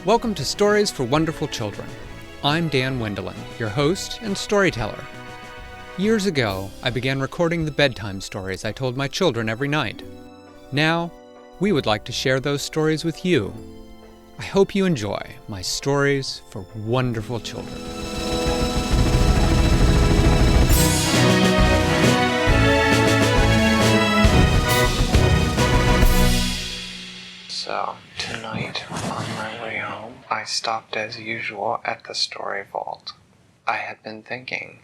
Welcome to Stories for Wonderful Children. I'm Dan Wendelin, your host and storyteller. Years ago, I began recording the bedtime stories I told my children every night. Now, we would like to share those stories with you. I hope you enjoy my Stories for Wonderful Children. So, tonight, on my way home, I stopped as usual at the story vault. I had been thinking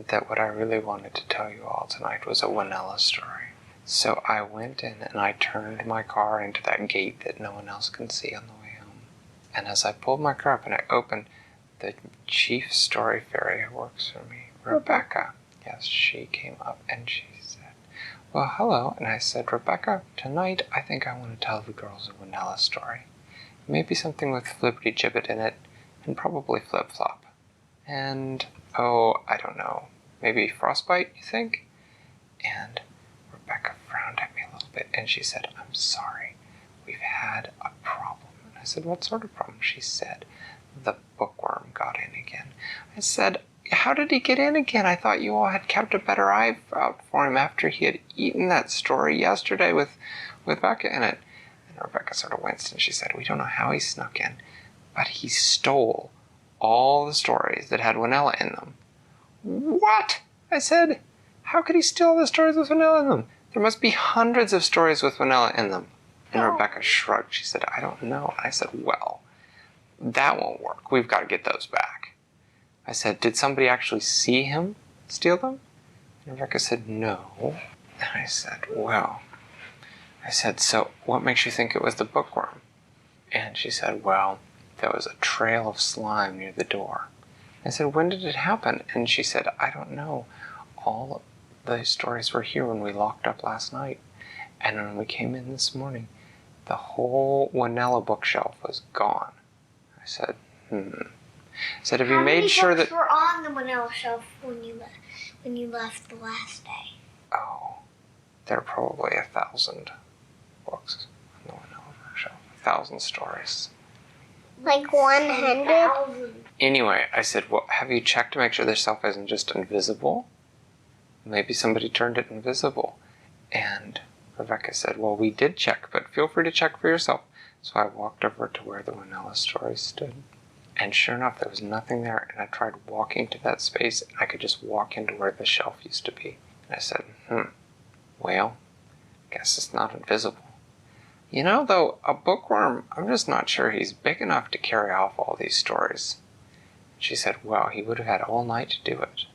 that what I really wanted to tell you all tonight was a Winella story. So I went in and I turned my car into that gate that no one else can see on the way home. And as I pulled my car up and I opened, the chief story fairy who works for me, Rebecca, yes, she came up and she said, "Well, hello." And I said, "Rebecca, tonight I think I want to tell the girls a Winella story. Maybe something with Flippity Gibbet in it, and probably Flip Flop. And, I don't know, maybe Frostbite, you think?" And Rebecca frowned at me a little bit, and she said, "I'm sorry, we've had a problem." And I said, "What sort of problem?" She said, "The bookworm got in again." I said, "How did he get in again? I thought you all had kept a better eye out for him after he had eaten that story yesterday with Becca in it." And Rebecca sort of winced and she said, "We don't know how he snuck in, but he stole all the stories that had Winella in them." "What?" I said. "How could he steal all the stories with Winella in them? There must be hundreds of stories with Winella in them." And Rebecca shrugged. She said, "I don't know." And I said, "Well, that won't work. We've got to get those back." I said, "Did somebody actually see him steal them?" And Rebecca said, "No." And I said, "So what makes you think it was the bookworm?" And she said, "Well, there was a trail of slime near the door." I said, "When did it happen?" And she said, "I don't know. All of the stories were here when we locked up last night. And when we came in this morning, the whole Winella bookshelf was gone." I said, I said, "Have you made sure that..." How many books were on the Winella shelf when you left the last day? There are probably 1,000 books on the Winella bookshelf. 1,000 stories. Like 100? Anyway, I said, "Well, have you checked to make sure the shelf isn't just invisible? Maybe somebody turned it invisible." And Rebecca said, "Well, we did check, but feel free to check for yourself." So I walked over to where the Winella stories stood. And sure enough, there was nothing there. And I tried walking to that space, and I could just walk into where the shelf used to be. And I said, well, I guess it's not invisible. You know, though, a bookworm, I'm just not sure he's big enough to carry off all these stories. She said, "Well, he would have had all night to do it."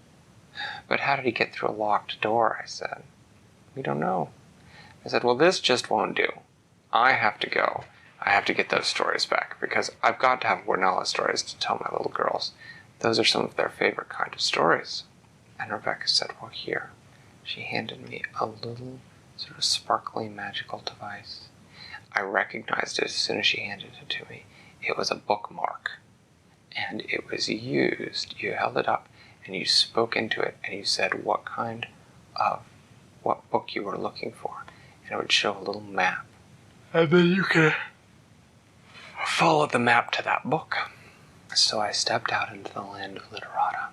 "But how did he get through a locked door?" I said. "We don't know." I said, "Well, this just won't do. I have to go. I have to get those stories back, because I've got to have Winella stories to tell my little girls. Those are some of their favorite kind of stories." And Rebecca said, "Well, here." She handed me a little sort of sparkly magical device. I recognized it as soon as she handed it to me. It was a bookmark. And it was used. You held it up and you spoke into it and you said what book you were looking for. And it would show a little map. And then you could follow the map to that book. So I stepped out into the land of Literata,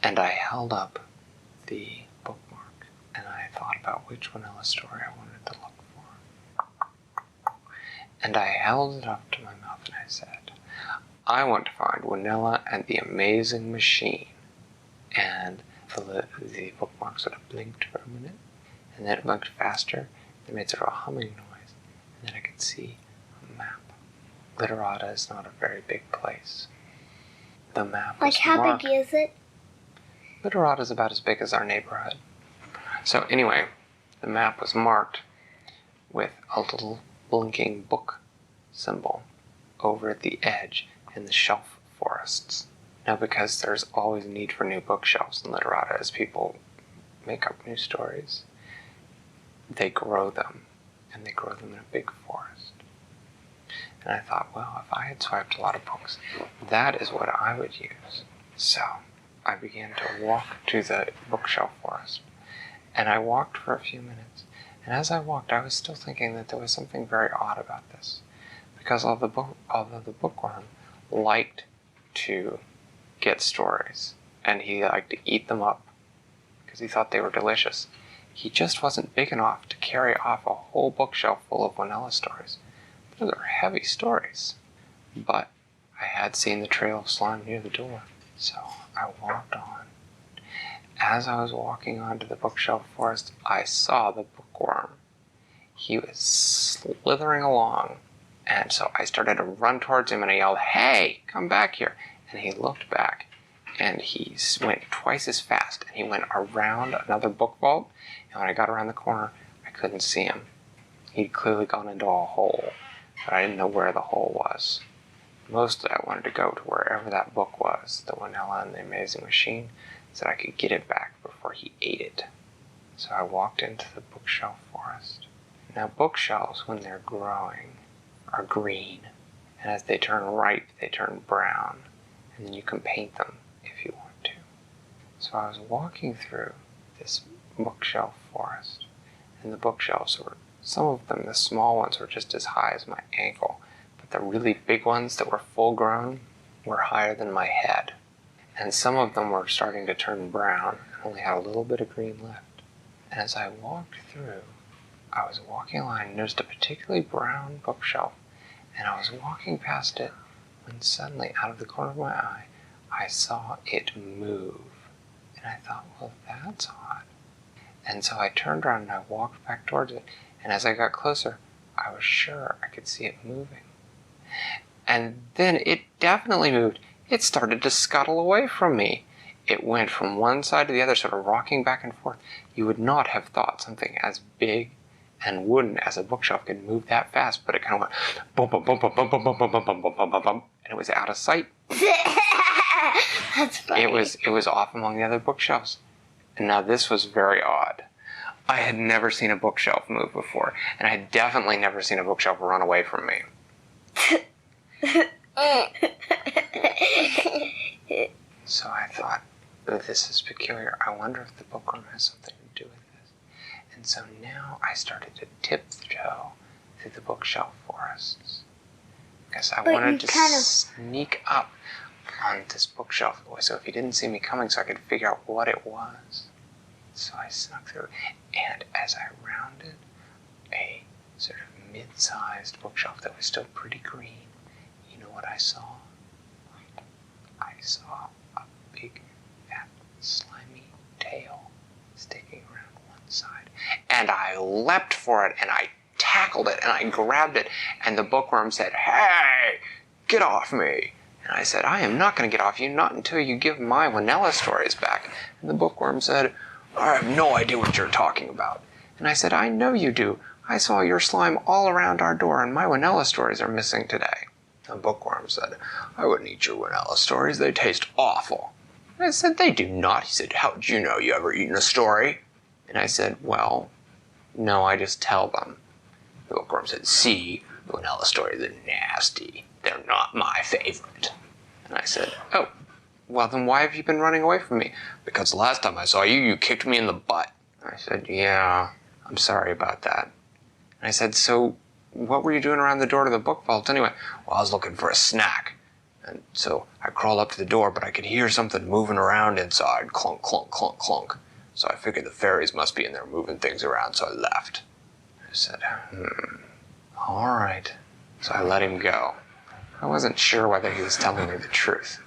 and I held up the bookmark, and I thought about which Winella story I wanted to look for. And I held it up to my mouth and I said, "I want to find Winella and the Amazing Machine." And the bookmark sort of blinked for a minute, and then it blinked faster. It made sort of a humming noise, and then I could see a map. Literata is not a very big place. The map was how marked. big is it? Literata is about as big as our neighborhood. So anyway, the map was marked with a little blinking book symbol over at the edge in the shelf forests. Now, because there's always a need for new bookshelves in Literata as people make up new stories, they grow them, and they grow them in a big forest. And I thought, well, if I had swiped a lot of books, that is what I would use. So I began to walk to the bookshelf forest. And I walked for a few minutes. And as I walked, I was still thinking that there was something very odd about this. because although the bookworm liked to get stories, and he liked to eat them up because he thought they were delicious, he just wasn't big enough to carry off a whole bookshelf full of Winella stories. Those are heavy stories. But I had seen the trail of slime near the door, so I walked on. As I was walking onto the bookshelf forest, I saw the bookworm. He was slithering along, and so I started to run towards him, and I yelled, "Hey, come back here!" And he looked back, and he went twice as fast, and he went around another book vault, and when I got around the corner, I couldn't see him. He'd clearly gone into a hole, but I didn't know where the hole was. Mostly I wanted to go to wherever that book was, the Winella and the Amazing Machine, so that I could get it back before he ate it. So I walked into the bookshelf forest. Now bookshelves, when they're growing, are green, and as they turn ripe, they turn brown, and then you can paint them if you want to. So I was walking through this bookshelf forest, and the bookshelves were, some of them, the small ones, were just as high as my ankle, but the really big ones that were full grown were higher than my head. And some of them were starting to turn brown and only had a little bit of green left. And as I walked through, I was walking along and noticed a particularly brown bookshelf, and I was walking past it when suddenly, out of the corner of my eye, I saw it move. And I thought, well, that's odd. And so I turned around and I walked back towards it, and as I got closer, I was sure I could see it moving. And then it definitely moved. It started to scuttle away from me. It went from one side to the other, sort of rocking back and forth. You would not have thought something as big and wooden as a bookshelf could move that fast, but it kind of went bump, bump, bump, bump, bump, bump, bump, bump, bump, bump, bump, bump, and it was out of sight. That's funny. It was off among the other bookshelves. And now this was very odd. I had never seen a bookshelf move before, and I had definitely never seen a bookshelf run away from me. So I thought, this is peculiar. I wonder if the bookworm has something to do with this. And so now I started to tiptoe through the bookshelf forests, because I wanted to sneak up on this bookshelf, so if he didn't see me coming, so I could figure out what it was. So I snuck through, and as I rounded a sort of mid-sized bookshelf that was still pretty green, you know what I saw? I saw a big, fat, slimy tail sticking around one side. And I leapt for it, and I tackled it, and I grabbed it, and the bookworm said, "Hey, get off me!" And I said, "I am not going to get off you, not until you give my Winella stories back." And the bookworm said, "I have no idea what you're talking about." And I said, "I know you do. I saw your slime all around our door, and my Winella stories are missing today." The bookworm said, "I wouldn't eat your Winella stories. They taste awful." And I said, "They do not." He said, "How did you know you ever eaten a story?" And I said, "Well, no, I just tell them." The bookworm said, "See, the Winella stories are nasty. They're not my favorite." And I said, "Oh, well then why have you been running away from me?" "Because the last time I saw you, you kicked me in the butt." I said, "Yeah, I'm sorry about that." And I said, "So what were you doing around the door to the book vault anyway?" "Well, I was looking for a snack. And so I crawled up to the door, but I could hear something moving around inside. Clunk, clunk, clunk, clunk. So I figured the fairies must be in there moving things around, so I left." I said, all right. So I let him go. I wasn't sure whether he was telling me the truth,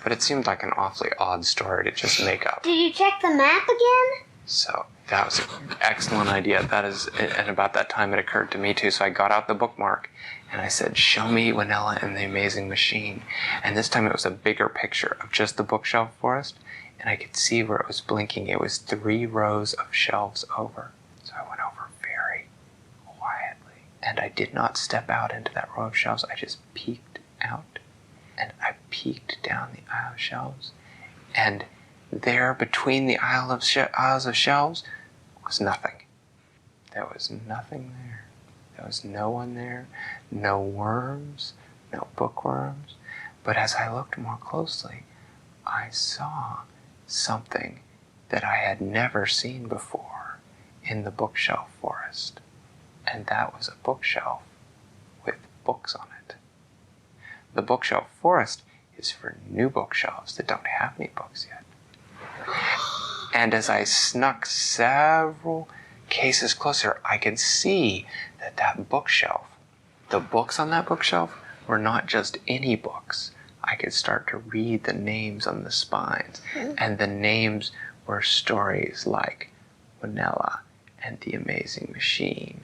but it seemed like an awfully odd story to just make up. Did you check the map again? So that was an excellent idea. And about that time it occurred to me too. So I got out the bookmark and I said, "Show me Winella and the Amazing Machine." And this time it was a bigger picture of just the bookshelf forest, and I could see where it was blinking. It was 3 rows of shelves over. So I went over very quietly, and I did not step out into that row of shelves. I just peeked out, and I peeked down the aisle of shelves, and there between the aisles of shelves was nothing. There was nothing there. There was no one there, no worms, no bookworms. But as I looked more closely, I saw something that I had never seen before in the bookshelf forest. And that was a bookshelf with books on it. The bookshelf forest is for new bookshelves that don't have any books yet. And as I snuck several cases closer, I could see that bookshelf, the books on that bookshelf were not just any books. I could start to read the names on the spines, and the names were stories like Winella and the Amazing Machine,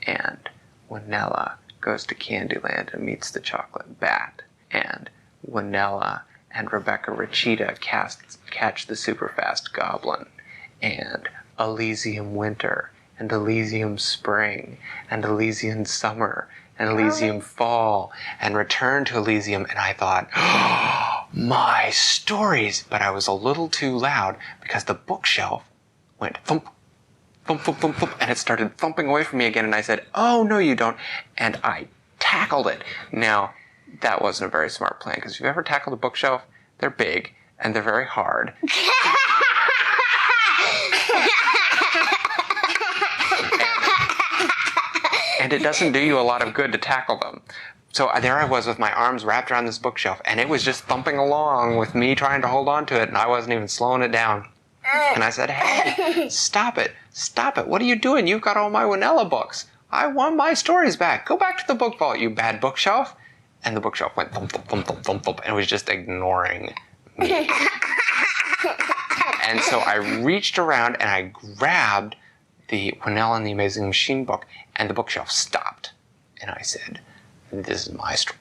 and Winella goes to Candyland and meets the chocolate bat, and Winella and Rebecca Rachita catch the superfast goblin, and Elysium Winter, and Elysium Spring, and Elysium Summer, and Elysium Fall, and Return to Elysium, and I thought, oh, my stories! But I was a little too loud because the bookshelf went thump, thump, thump, thump, thump, and it started thumping away from me again, and I said, oh, no you don't, and I tackled it. Now, that wasn't a very smart plan, because if you've ever tackled a bookshelf, they're big, and they're very hard. And it doesn't do you a lot of good to tackle them. So there I was with my arms wrapped around this bookshelf, and it was just thumping along with me trying to hold on to it, and I wasn't even slowing it down. And I said, hey, stop it, what are you doing? You've got all my Winella books. I want my stories back. Go back to the book vault, you bad bookshelf. And the bookshelf went thump, thump, thump, thump, thump, thump, and it was just ignoring me. And so I reached around and I grabbed the Winella and the Amazing Machine book, and the bookshelf stopped. And I said, this is my story.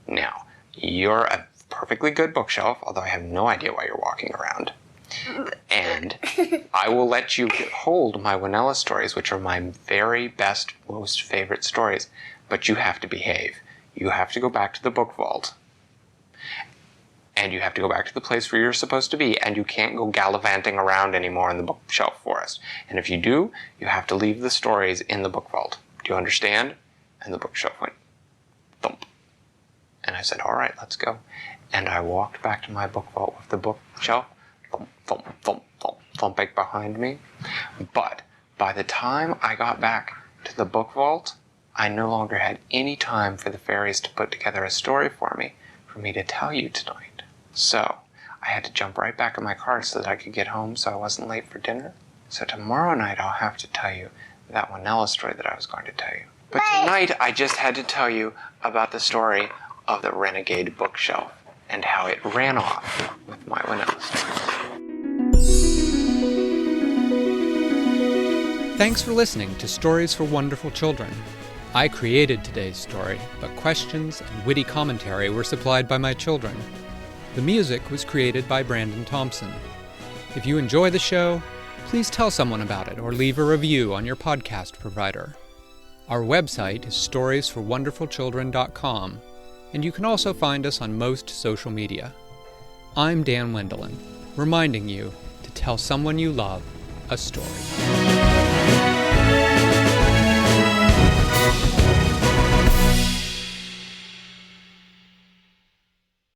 Now, you're a perfectly good bookshelf, although I have no idea why you're walking around. And I will let you hold my Winella stories, which are my very best, most favorite stories, but you have to behave. You have to go back to the book vault, and you have to go back to the place where you're supposed to be, and you can't go gallivanting around anymore in the bookshelf forest. And if you do, you have to leave the stories in the book vault. Do you understand? And the bookshelf went thump. And I said, all right, let's go. And I walked back to my book vault with the bookshelf thump, thump, thump, thump, thumping behind me. But by the time I got back to the book vault, I no longer had any time for the fairies to put together a story for me to tell you tonight. So I had to jump right back in my car so that I could get home so I wasn't late for dinner. So tomorrow night I'll have to tell you that Winella story that I was going to tell you. But tonight I just had to tell you about the story of the renegade bookshelf and how it ran off with my Winella stories. Thanks for listening to Stories for Wonderful Children. I created today's story, but questions and witty commentary were supplied by my children. The music was created by Brandon Thompson. If you enjoy the show, please tell someone about it or leave a review on your podcast provider. Our website is storiesforwonderfulchildren.com, and you can also find us on most social media. I'm Dan Wendelin, reminding you to tell someone you love a story.